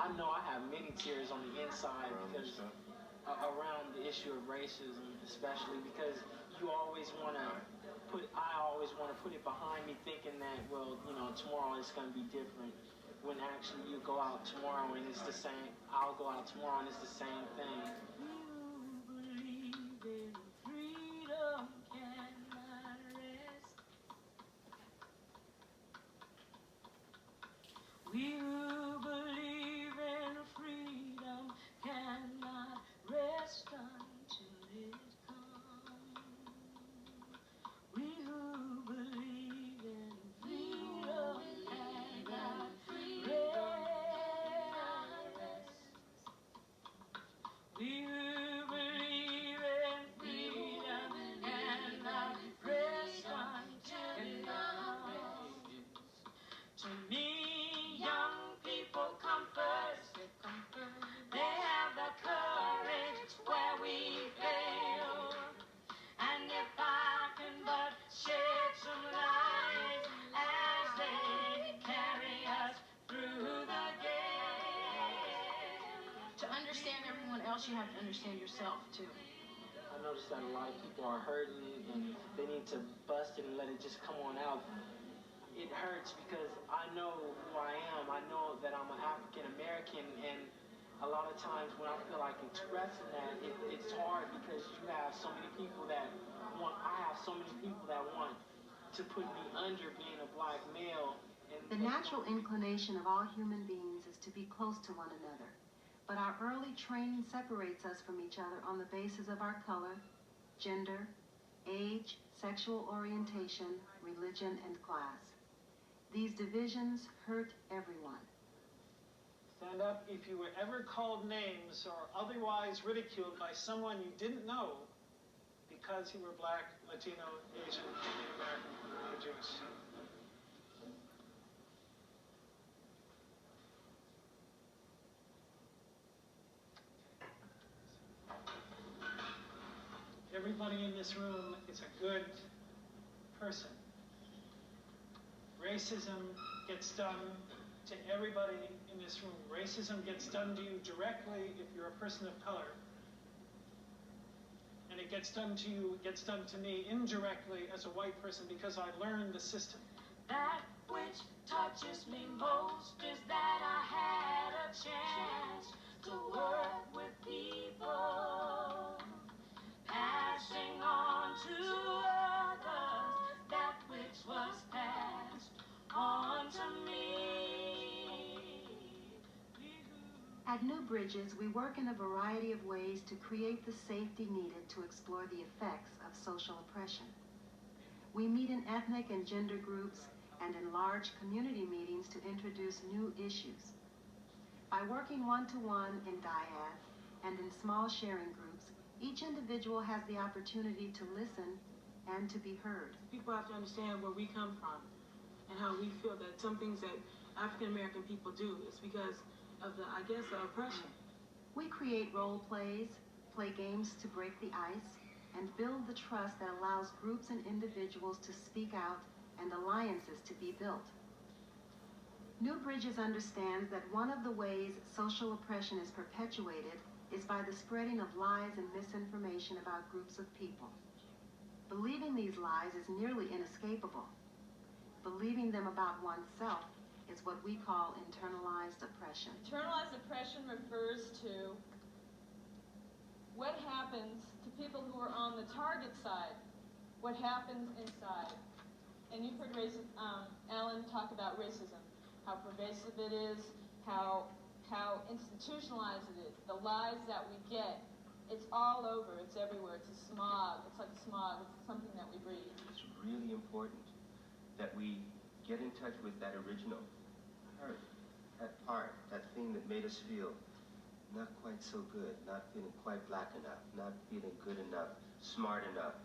I know I have many tears on the inside because around the issue of racism, especially because I always want to put it behind me, thinking that, well, tomorrow it's going to be different. When actually you go out tomorrow and it's the same. I'll go out tomorrow and it's the same thing. You believe in freedom cannot rest. We who believe in freedom cannot rest until it comes. We who believe in freedom cannot rest. We who believe in freedom cannot rest until it comes. To me, young people comfort. They have the courage where we fail. And if I can but shed some light as they carry us through the gate. To understand everyone else, you have to understand yourself too. I noticed that a lot of people are hurting and they need to bust it and let it just come on out. It hurts because I know who I am. I know that I'm an African American, and a lot of times when I feel like expressing that, it's hard because you have so many people that want. I have so many people that want to put me under being a black male. And the natural inclination of all human beings is to be close to one another, but our early training separates us from each other on the basis of our color, gender, age, sexual orientation, religion, and class. These divisions hurt everyone. Stand up if you were ever called names or otherwise ridiculed by someone you didn't know because you were black, Latino, Asian, Native American, or Jewish. Everybody in this room is a good person. Racism gets done to everybody in this room. Racism gets done to you directly if you're a person of color. And it gets done to you, it gets done to me indirectly as a white person because I learned the system. That which touches me most is that I had a chance to work with people, passing on to others that which was passed on to me. At New Bridges, we work in a variety of ways to create the safety needed to explore the effects of social oppression. We meet in ethnic and gender groups and in large community meetings to introduce new issues. By working one-to-one in dyad and in small sharing groups, each individual has the opportunity to listen and to be heard. People have to understand where we come from and how we feel that some things that African American people do is because of the, oppression. We create role plays, play games to break the ice, and build the trust that allows groups and individuals to speak out and alliances to be built. New Bridges understands that one of the ways social oppression is perpetuated is by the spreading of lies and misinformation about groups of people. Believing these lies is nearly inescapable. Believing them about oneself is what we call internalized oppression. Internalized oppression refers to what happens to people who are on the target side, what happens inside. And you've heard Alan talk about racism, how pervasive it is, how institutionalized it is, the lies that we get. It's all over, it's everywhere, it's a smog, it's like smog, it's something that we breathe. It's really important that we get in touch with that original hurt, that part, that thing that made us feel not quite so good, not feeling quite black enough, not feeling good enough, smart enough,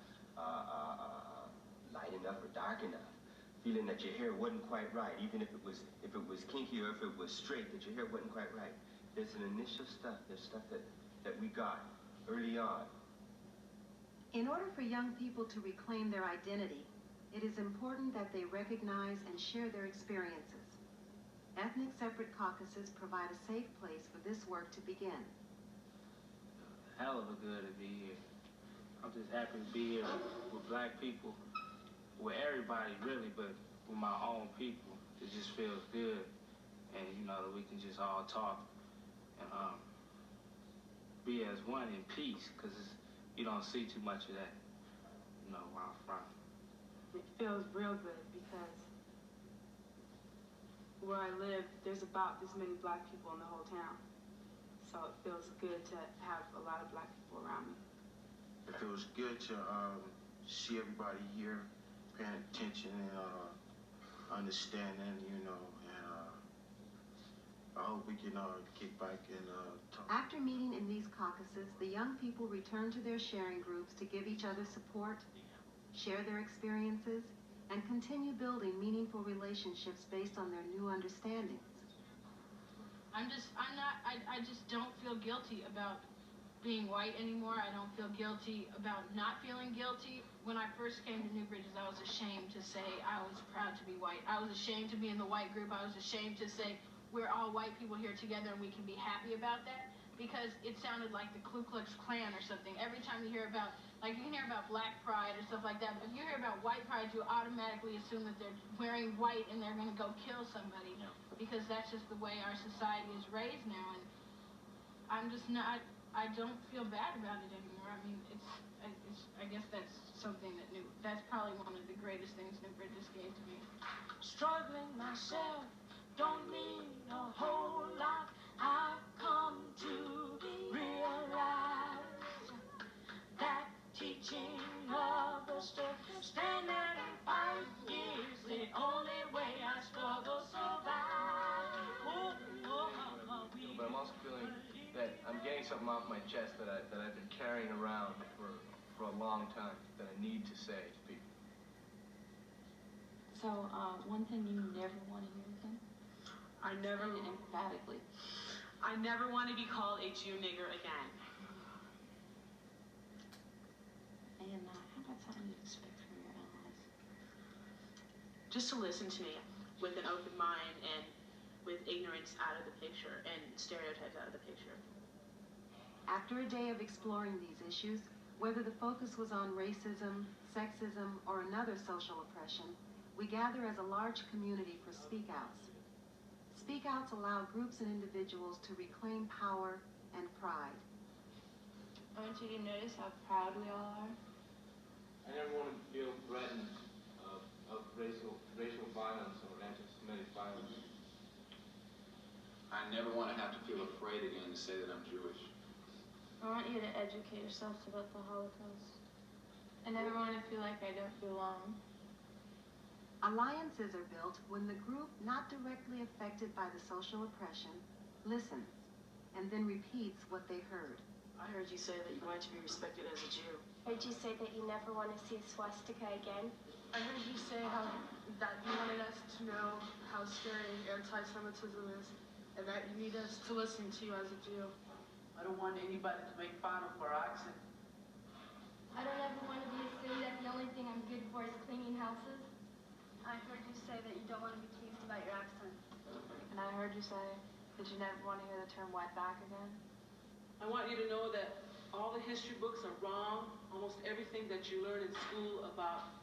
light enough or dark enough, feeling that your hair wasn't quite right, even if it was kinky or if it was straight, that your hair wasn't quite right. There's an initial stuff, there's stuff that we got early on. In order for young people to reclaim their identity, it is important that they recognize and share their experiences. Ethnic separate caucuses provide a safe place for this work to begin. Hell of a good to be here. I'm just happy to be here with black people, with everybody really, but with my own people. It just feels good, and you know that we can just all talk and be as one in peace, because you don't see too much of that, you know, where I'm from. It feels real good because where I live, there's about this many black people in the whole town. So it feels good to have a lot of black people around me. It feels good to see everybody here paying attention and understanding, you know, and I hope we can get back and talk. After meeting in these caucuses, the young people return to their sharing groups to give each other support, share their experiences, and continue building meaningful relationships based on their new understandings. I just don't feel guilty about being white anymore. I don't feel guilty about not feeling guilty. When I first came to New Bridges, I was ashamed to say I was proud to be white. I was ashamed to be in the white group. I was ashamed to say we're all white people here together and we can be happy about that, because it sounded like the Ku Klux Klan or something. Every time you hear about, like you can hear about black pride or stuff like that, but if you hear about white pride, you automatically assume that they're wearing white and they're going to go kill somebody, because that's just the way our society is raised now. And I'm just not, I don't feel bad about it anymore. I mean, I guess that's something that's probably one of the greatest things New Bridges gave to me. Struggling myself, don't mean a whole lot. I've come to realize that teaching others to stand and fight is the only way I struggle survive. But I'm also feeling that I'm getting something off my chest that I've been carrying around for a long time, that I need to say to people. So, one thing you never want to hear again? I never, And emphatically. I never want to be called a Jew nigger again. And how about something you expect from your allies? Just to listen to me with an open mind and with ignorance out of the picture and stereotypes out of the picture. After a day of exploring these issues, whether the focus was on racism, sexism, or another social oppression, we gather as a large community for speak-outs. Speak-outs allow groups and individuals to reclaim power and pride. I want you to notice how proud we all are. I never want to feel threatened of racial violence or anti-Semitic violence. I never want to have to feel afraid again to say that I'm Jewish. I want you to educate yourselves about the Holocaust. I never want to feel like I don't belong. Alliances are built when the group not directly affected by the social oppression listens and then repeats what they heard. I heard you say that you wanted to be respected as a Jew. Heard you say that you never want to see a swastika again. I heard you say that you wanted us to know how scary anti-Semitism is, and that you need us to listen to you as a Jew. I don't want anybody to make fun of our accent. I don't ever want to be assumed that the only thing I'm good for is cleaning houses. I heard you say that you don't want to be teased about your accent. And I heard you say that you never want to hear the term wetback again. I want you to know that all the history books are wrong. Almost everything that you learn in school about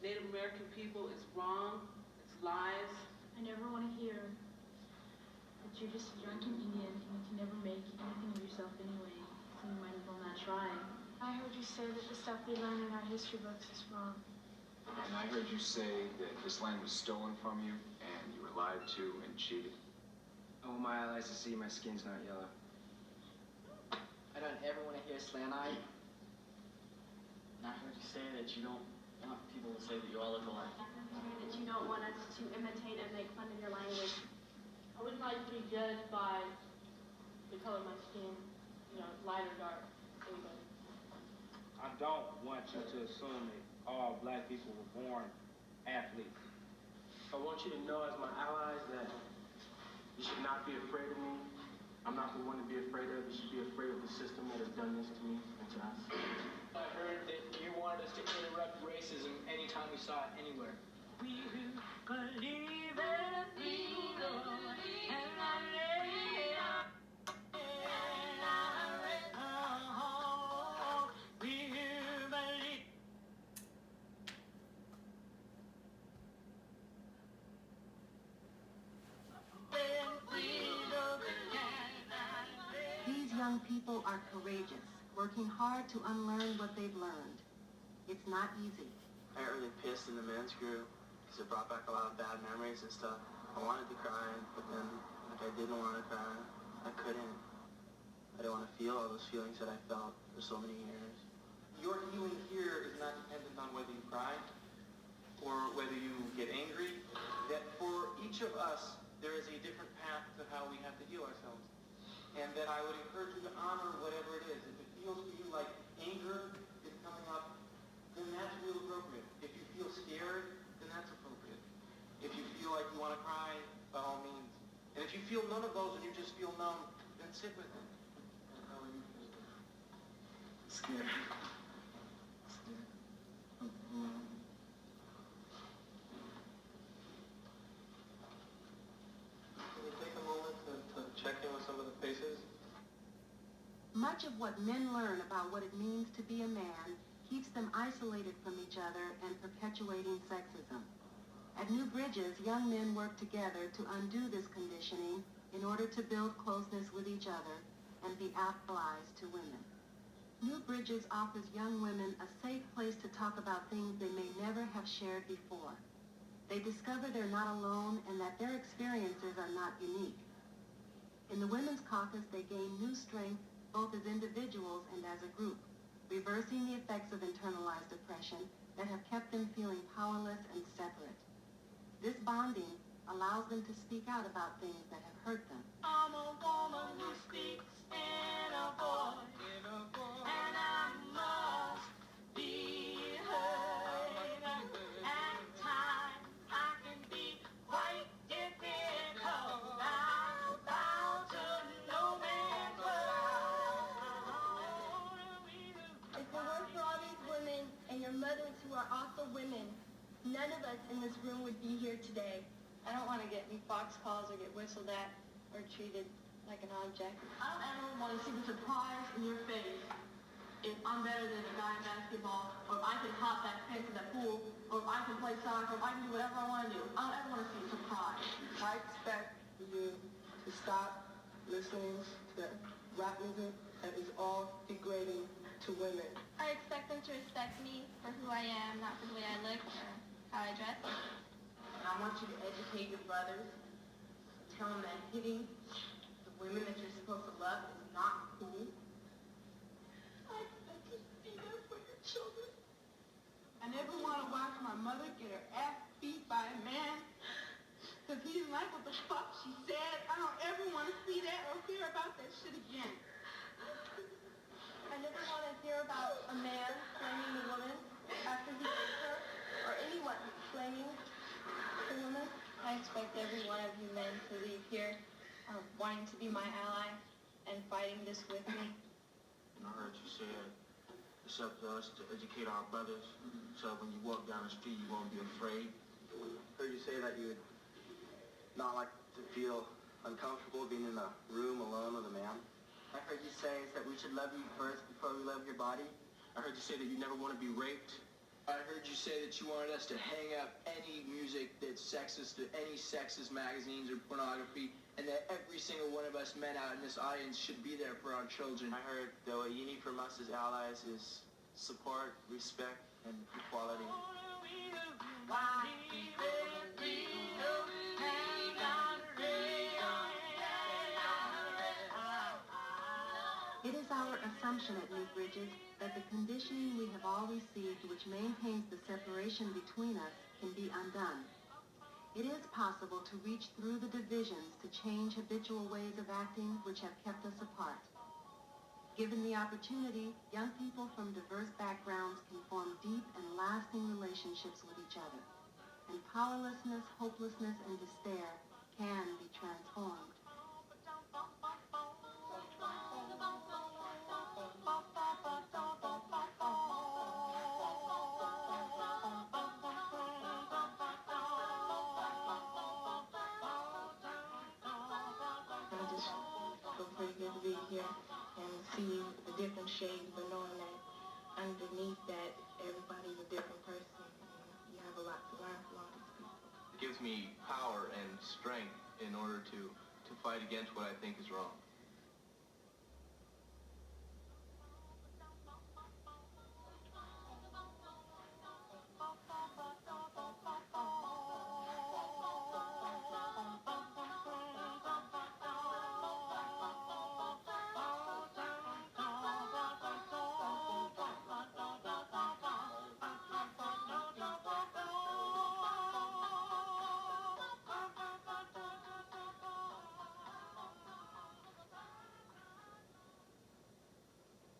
Native American people is wrong. It's lies. I never want to hear that you're just a drunken Indian and you can never make anything of yourself anyway, so you might as well not try. I heard you say that the stuff we learn in our history books is wrong. And I heard you say that this land was stolen from you and you were lied to and cheated. I want my allies to see my skin's not yellow. I don't ever want to hear slant-eyed. And I heard you say that you don't want people to say that you all look alike. That you don't want us to imitate and make fun of your language. I wouldn't like to be judged by the color of my skin, light or dark, anybody. I don't want you to assume that all black people were born athletes. I want you to know as my allies that you should not be afraid of me. I'm not the one to be afraid of. You should be afraid of the system that has done this to me and to us. I heard that you wanted us to interrupt racism anytime we saw it anywhere. We believe in freedom. young people are courageous, working hard to unlearn what they've learned. It's not easy. I got really pissed in the men's group because it brought back a lot of bad memories and stuff. I wanted to cry, but then I didn't want to cry. I couldn't. I didn't want to feel all those feelings that I felt for so many years. Your healing here is not dependent on whether you cry or whether you get angry. That for each of us, there is a different path to how we have to heal ourselves. And that I would encourage you to honor whatever it is. If it feels for you like anger is coming up, then that's real appropriate. If you feel scared, then that's appropriate. If you feel like you want to cry, by all means. And if you feel none of those and you just feel numb, then sit with it. How are you? Scared. Can you take a moment to check in with some of the faces? Much of what men learn about what it means to be a man keeps them isolated from each other and perpetuating sexism. At New Bridges, young men work together to undo this conditioning in order to build closeness with each other and be allies to women. New Bridges offers young women a safe place to talk about things they may never have shared before. They discover they're not alone and that their experiences are not unique. In the Women's Caucus, they gain new strength both as individuals and as a group, reversing the effects of internalized oppression that have kept them feeling powerless and separate. This bonding allows them to speak out about things that have hurt them. I'm a woman who speaks in a voice, and I must be heard. At times I can be quite difficult. I bow to no man's word. If it weren't for all these women and your mothers who are also women, none of us in this room would be here today. I don't want to get any fox calls or get whistled at or treated like an object. I don't ever want to see the surprise in your face if I'm better than a guy in basketball, or if I can hop that fence in the pool, or if I can play soccer, or if I can do whatever I want to do. I don't ever want to see a surprise. I expect you to stop listening to rap music that is all degrading to women. I expect them to respect me for who I am, not for the way I look or how I dress. And I want you to educate your brothers. Tell them that hitting the women that you're supposed to love is not cool. I expect you to be there for your children. I never want to watch my mother get her ass beat by a man because he didn't like what the fuck she said. I don't ever want to see that or hear about that shit again. I never want to hear about a man blaming a woman after he raped her, or anyone blaming a woman. I expect every one of you men to leave here wanting to be my ally and fighting this with me. And I heard you say it's up to us to educate our brothers, so when you walk down the street, you won't be afraid. I heard you say that you would not like to feel uncomfortable being in a room alone with a man. I heard you say that we should love you first before we love your body. I heard you say that you never want to be raped. I heard you say that you wanted us to hang up any music that's sexist to any sexist magazines or pornography, and that every single one of us men out in this audience should be there for our children. I heard that what you need from us as allies is support, respect, and equality. It is our assumption at New Bridges that the conditioning we have all received which maintains the separation between us can be undone. It is possible to reach through the divisions to change habitual ways of acting which have kept us apart. Given the opportunity, young people from diverse backgrounds can form deep and lasting relationships with each other, and powerlessness, hopelessness, and despair can be transformed. Good to be here and see the different shades, but knowing that underneath that, everybody's a different person, and you have a lot to learn from all these people. It gives me power and strength in order to fight against what I think is wrong.